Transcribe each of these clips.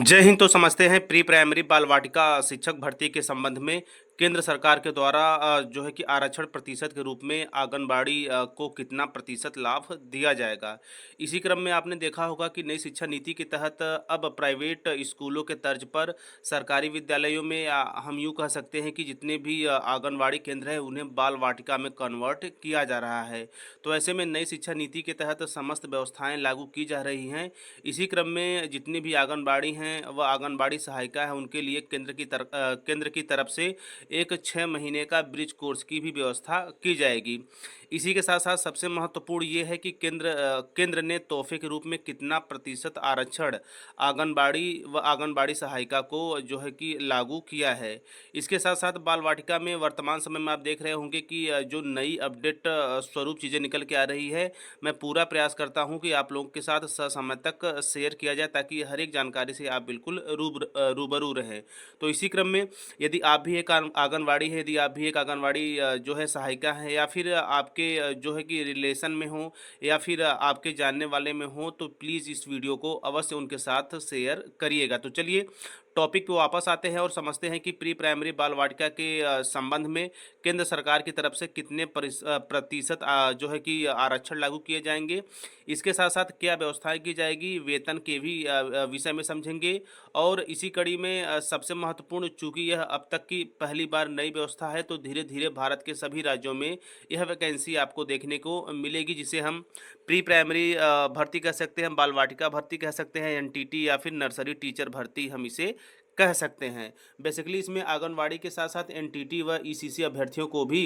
जय हिंद। तो समझते हैं प्री प्राइमरी बाल वाटिका शिक्षक भर्ती के संबंध में केंद्र सरकार के द्वारा जो है कि आरक्षण प्रतिशत के रूप में आंगनबाड़ी को कितना प्रतिशत लाभ दिया जाएगा। इसी क्रम में आपने देखा होगा कि नई शिक्षा नीति के तहत अब प्राइवेट स्कूलों के तर्ज पर सरकारी विद्यालयों में हम यूँ कह सकते हैं कि जितने भी आंगनबाड़ी केंद्र हैं उन्हें बाल वाटिका में कन्वर्ट किया जा रहा है। तो ऐसे में नई शिक्षा नीति के तहत समस्त व्यवस्थाएं लागू की जा रही हैं। इसी क्रम में जितनी भी आंगनबाड़ी हैं व आंगनबाड़ी सहायिका है उनके लिए केंद्र की तरफ से एक 6 महीने का ब्रिज कोर्स की भी व्यवस्था की जाएगी। इसी के साथ साथ सबसे महत्वपूर्ण ये है कि केंद्र ने तोहफे के रूप में कितना प्रतिशत आरक्षण आंगनबाड़ी व आंगनबाड़ी सहायिका को जो है कि लागू किया है। इसके साथ साथ बाल वाटिका में वर्तमान समय में आप देख रहे होंगे कि जो नई अपडेट स्वरूप चीज़ें निकल के आ रही है, मैं पूरा प्रयास करता हूं कि आप लोगों के साथ ससमय तक शेयर किया जाए ताकि हर एक जानकारी से आप बिल्कुल रूबरू रहें। तो इसी क्रम में यदि आप भी एक आंगनवाड़ी है, यदि आप भी एक आंगनवाड़ी जो है सहायिका है, या फिर आपके जो है कि रिलेशन में हो, या फिर आपके जानने वाले में हो, तो प्लीज़ इस वीडियो को अवश्य उनके साथ शेयर करिएगा। तो चलिए टॉपिक पे वापस आते हैं और समझते हैं कि प्री प्राइमरी बाल वाटिका के संबंध में केंद्र सरकार की तरफ से कितने प्रतिशत जो है कि आरक्षण लागू किए जाएंगे। इसके साथ साथ क्या व्यवस्थाएं की जाएगी, वेतन के भी विषय में समझेंगे। और इसी कड़ी में सबसे महत्वपूर्ण, चूंकि यह अब तक की पहली बार नई व्यवस्था है, तो धीरे धीरे भारत के सभी राज्यों में यह वैकेंसी आपको देखने को मिलेगी, जिसे हम प्री प्राइमरी भर्ती कह सकते हैं, बाल वाटिका भर्ती कह सकते हैं, एनटीटी या फिर नर्सरी टीचर भर्ती हम इसे कह सकते हैं। बेसिकली इसमें आंगनवाड़ी के साथ साथ एनटीटी व ईसीसी अभ्यर्थियों को भी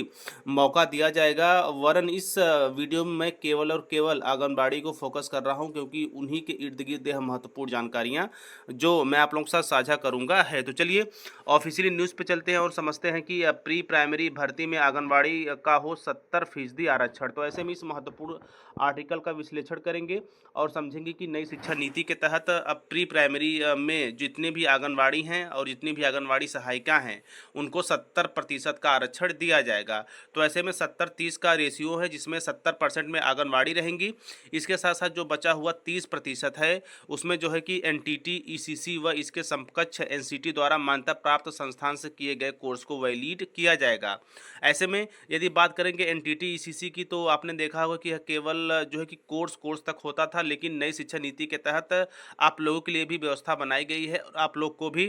मौका दिया जाएगा। वरन इस वीडियो में मैं केवल और केवल आंगनबाड़ी को फोकस कर रहा हूं, क्योंकि उन्हीं के इर्द गिर्द यह महत्वपूर्ण जानकारियां जो मैं आप लोगों के साथ साझा करूंगा है। तो चलिए ऑफिशियली न्यूज़ पे चलते हैं और समझते हैं कि प्री प्राइमरी भर्ती में आंगनबाड़ी का हो 70% आरक्षण। तो ऐसे में इस महत्वपूर्ण आर्टिकल का विश्लेषण करेंगे और समझेंगे कि नई शिक्षा नीति के तहत अब प्री प्राइमरी में जितने भी आंगनबाड़ी हैं और जितनी भी आंगनबाड़ी सहायिका हैं उनको 70% का आरक्षण दिया जाएगा। तो ऐसे में 70-30 का रेशियो है, जिसमें 70% में आंगनबाड़ी रहेंगी। इसके साथ साथ जो बचा हुआ 30% है उसमें जो है कि एनटीटी, ईसीसी व इसके समकक्ष एनसीटी द्वारा मान्यता प्राप्त संस्थान से किए गए कोर्स को वैलिड किया जाएगा। ऐसे में यदि बात करेंगे एनटीटी ईसीसी की, तो आपने देखा होगा कि यह केवल जो है कि कोर्स तक होता था, लेकिन नई शिक्षा नीति के तहत आप लोगों के लिए भी व्यवस्था बनाई गई है और आप लोग को भी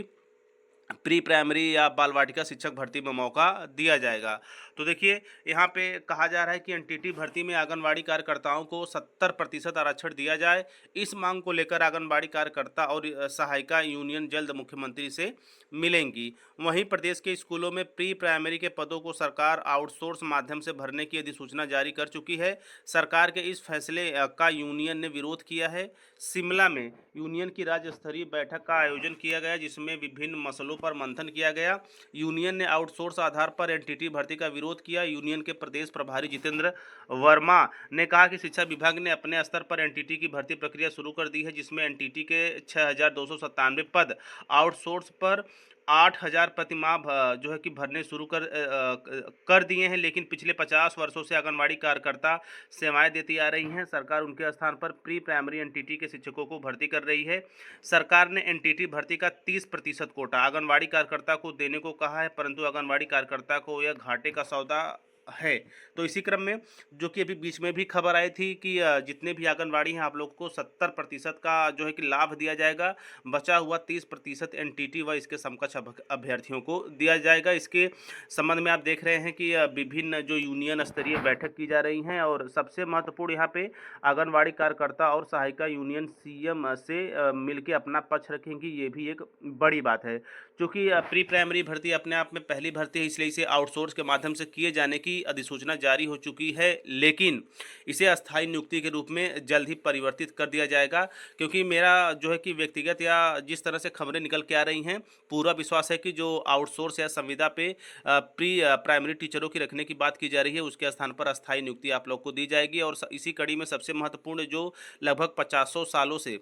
प्री प्राइमरी या बाल वाटिका शिक्षक भर्ती में मौका दिया जाएगा। तो देखिए यहाँ पे कहा जा रहा है कि एनटीटी भर्ती में आंगनबाड़ी कार्यकर्ताओं को 70% आरक्षण दिया जाए। इस मांग को लेकर आंगनबाड़ी कार्यकर्ता और सहायिका यूनियन जल्द मुख्यमंत्री से मिलेंगी। वहीं प्रदेश के स्कूलों में प्री प्राइमरी के पदों को सरकार आउटसोर्स माध्यम से भरने की अधिसूचना जारी कर चुकी है। सरकार के इस फैसले का यूनियन ने विरोध किया है। शिमला में यूनियन की राज्य स्तरीय बैठक का आयोजन किया गया, जिसमें विभिन्न मसलों पर मंथन किया गया। यूनियन ने आउटसोर्स आधार पर एनटीटी भर्ती का विरोध किया। यूनियन के प्रदेश प्रभारी जितेंद्र वर्मा ने कहा कि शिक्षा विभाग ने अपने स्तर पर एनटीटी की भर्ती प्रक्रिया शुरू कर दी है, जिसमें एनटीटी के 6297 पद, आउटसोर्स पर 8000 प्रतिमाह जो है कि भरने शुरू कर दिए हैं। लेकिन पिछले 50 वर्षों से आंगनबाड़ी कार्यकर्ता सेवाएं देती आ रही हैं। सरकार उनके स्थान पर प्री प्राइमरी एनटीटी के शिक्षकों को भर्ती कर रही है। सरकार ने एनटीटी भर्ती का 30% कोटा आंगनबाड़ी कार्यकर्ता को देने को कहा है, परंतु आंगनबाड़ी कार्यकर्ता को यह घाटे का सौदा है। तो इसी क्रम में जो कि अभी बीच में भी खबर आई थी कि जितने भी आंगनबाड़ी हैं आप लोग को 70% का जो है कि लाभ दिया जाएगा। बचा हुआ 30% एनटीटी व इसके समकक्ष अभ्यर्थियों को दिया जाएगा। इसके संबंध में आप देख रहे हैं कि विभिन्न जो यूनियन स्तरीय बैठक की जा रही हैं, और सबसे महत्वपूर्ण यहाँ पे आंगनबाड़ी कार्यकर्ता और सहायिका यूनियन सीएम से मिलकर अपना पक्ष रखेंगी। ये भी एक बड़ी बात है, क्योंकि प्री प्राइमरी भर्ती अपने आप में पहली भर्ती है, इसलिए इसे आउटसोर्स के माध्यम से किए जाने की अधिसूचना जारी हो चुकी है। लेकिन इसे अस्थायी नियुक्ति के रूप में जल्द ही परिवर्तित कर दिया जाएगा, क्योंकि मेरा जो है कि व्यक्तिगत या जिस तरह से खबरें निकल के आ रही हैं, पूरा विश्वास है कि जो आउटसोर्स या संविदा पे प्री प्राइमरी टीचरों की रखने की बात की जा रही है, उसके स्थान पर अस्थायी नियुक्ति आप लोग को दी जाएगी। और इसी कड़ी में सबसे महत्वपूर्ण, जो लगभग 50 सालों से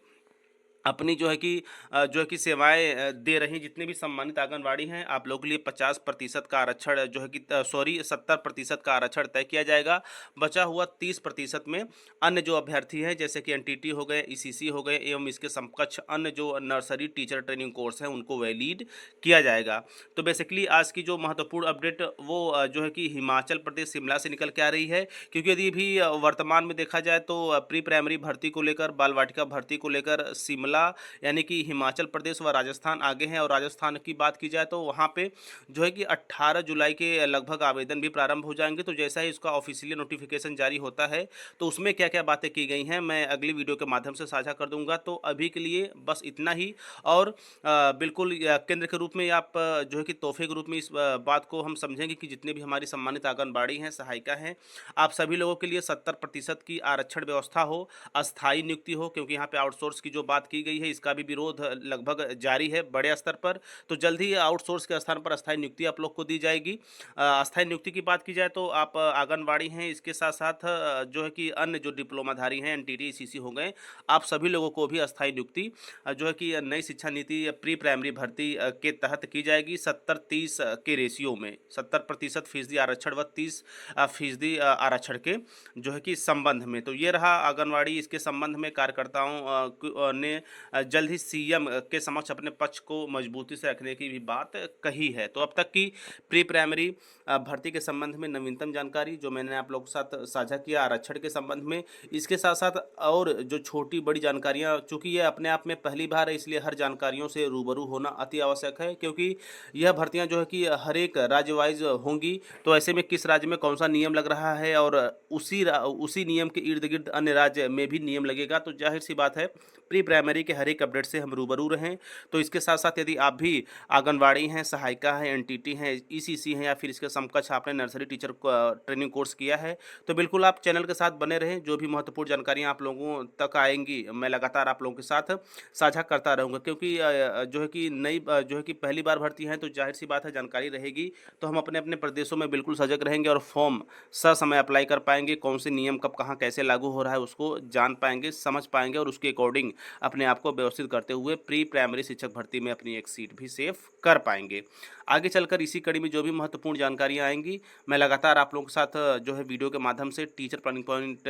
अपनी जो है कि सेवाएँ दे रही जितने भी सम्मानित आंगनवाड़ी हैं, आप लोगों के लिए 50% का आरक्षण जो है कि सॉरी 70% का आरक्षण तय किया जाएगा। बचा हुआ 30% में अन्य जो अभ्यर्थी हैं जैसे कि एनटीटी हो गए, ईसीसी हो गए एवं इसके समकक्ष अन्य जो नर्सरी टीचर ट्रेनिंग कोर्स हैं उनको वैलिड किया जाएगा। तो बेसिकली आज की जो महत्वपूर्ण अपडेट वो जो है कि हिमाचल प्रदेश शिमला से निकल के आ रही है, क्योंकि यदि भी वर्तमान में देखा जाए तो प्री प्राइमरी भर्ती को लेकर, बाल वाटिका भर्ती को लेकर शिमला यानी कि हिमाचल प्रदेश व राजस्थान आगे हैं। और राजस्थान की बात की जाए तो वहाँ पे जो है कि 18 जुलाई के लगभग आवेदन भी प्रारंभ हो जाएंगे। तो जैसा ही उसका ऑफिशियली नोटिफिकेशन जारी होता है तो उसमें क्या क्या बातें की गई हैं मैं अगली वीडियो के माध्यम से साझा कर दूंगा। तो अभी के लिए बस इतना ही। और बिल्कुल केंद्र के रूप में आप जो है कि तोहफे के रूप में इस बात को हम समझेंगे कि जितने भी हमारी सम्मानित आंगनबाड़ी हैं, सहायिका हैं, आप सभी लोगों के लिए 70% की आरक्षण व्यवस्था हो, अस्थायी नियुक्ति हो, क्योंकि यहाँ पे आउटसोर्स की जो बात की गई है इसका भी विरोध लगभग जारी है बड़े स्तर पर। तो जल्द ही आउटसोर्स के स्थान पर अस्थायी नियुक्ति आप लोग को दी जाएगी। अस्थायी नियुक्ति की बात की जाए तो आप आंगनबाड़ी हैं, इसके साथ साथ जो है कि अन्य जो डिप्लोमाधारी हैं, एनटीटी सीसी हो गए, आप सभी लोगों को भी अस्थायी नियुक्ति जो है कि नई शिक्षा नीति प्री प्राइमरी भर्ती के तहत की जाएगी 70-30 के रेशियो में, 70% फीसदी आरक्षण व 30% आरक्षण के जो है कि संबंध में। तो ये रहा आंगनवाड़ी, इसके संबंध में कार्यकर्ताओं ने जल्द ही सीएम के समक्ष अपने पक्ष को मजबूती से रखने की भी बात कही है। तो अब तक की प्री प्राइमरी भर्ती के संबंध में नवीनतम जानकारी जो मैंने आप लोगों के साथ साझा किया आरक्षण के संबंध में, इसके साथ साथ और जो छोटी बड़ी जानकारियां, चूंकि ये अपने आप में पहली बार है इसलिए हर जानकारियों से रूबरू होना अति आवश्यक है, क्योंकि यह भर्तियां जो है कि हर एक राज्य वाइज होंगी। तो ऐसे में किस राज्य में कौन सा नियम लग रहा है और उसी नियम के इर्द गिर्द अन्य राज्य में भी नियम लगेगा। तो जाहिर सी बात है प्री प्राइमरी के हर एक अपडेट से हम रूबरू रहें। तो इसके साथ साथ यदि आप भी आंगनबाड़ी हैं, सहायिका हैं, एनटीटी हैं, ईसीसी हैं या फिर इसके समकक्ष आपने नर्सरी टीचर ट्रेनिंग कोर्स किया है तो बिल्कुल आप चैनल के साथ बने रहें। जो भी महत्वपूर्ण जानकारियाँ आप लोगों तक आएंगी मैं लगातार आप लोगों के साथ साझा करता रहूँगा, क्योंकि जो है कि जो है कि पहली बार भर्ती हैं तो जाहिर सी बात है जानकारी रहेगी। तो हम अपने अपने प्रदेशों में बिल्कुल सजग रहेंगे और फॉर्म ससमय अप्लाई कर पाएंगे, कौन से नियम कब कहाँ कैसे लागू हो रहा है उसको जान पाएंगे, समझ पाएंगे और उसके अकॉर्डिंग अपने आप को व्यवस्थित करते हुए प्री प्राइमरी शिक्षक भर्ती में अपनी एक सीट भी सेव कर पाएंगे। आगे चलकर इसी कड़ी में जो भी महत्वपूर्ण जानकारियां आएंगी मैं लगातार आप लोगों के साथ जो है वीडियो के माध्यम से टीचर प्लानिंग पॉइंट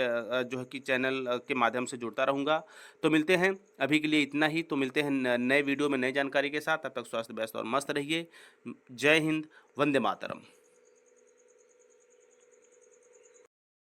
जो है कि चैनल के माध्यम से जुड़ता रहूँगा। तो मिलते हैं, अभी के लिए इतना ही। तो मिलते हैं नए वीडियो में नई जानकारी के साथ। तब तक स्वास्थ्य व्यस्त और मस्त रहिए। जय हिंद, वंदे मातरम।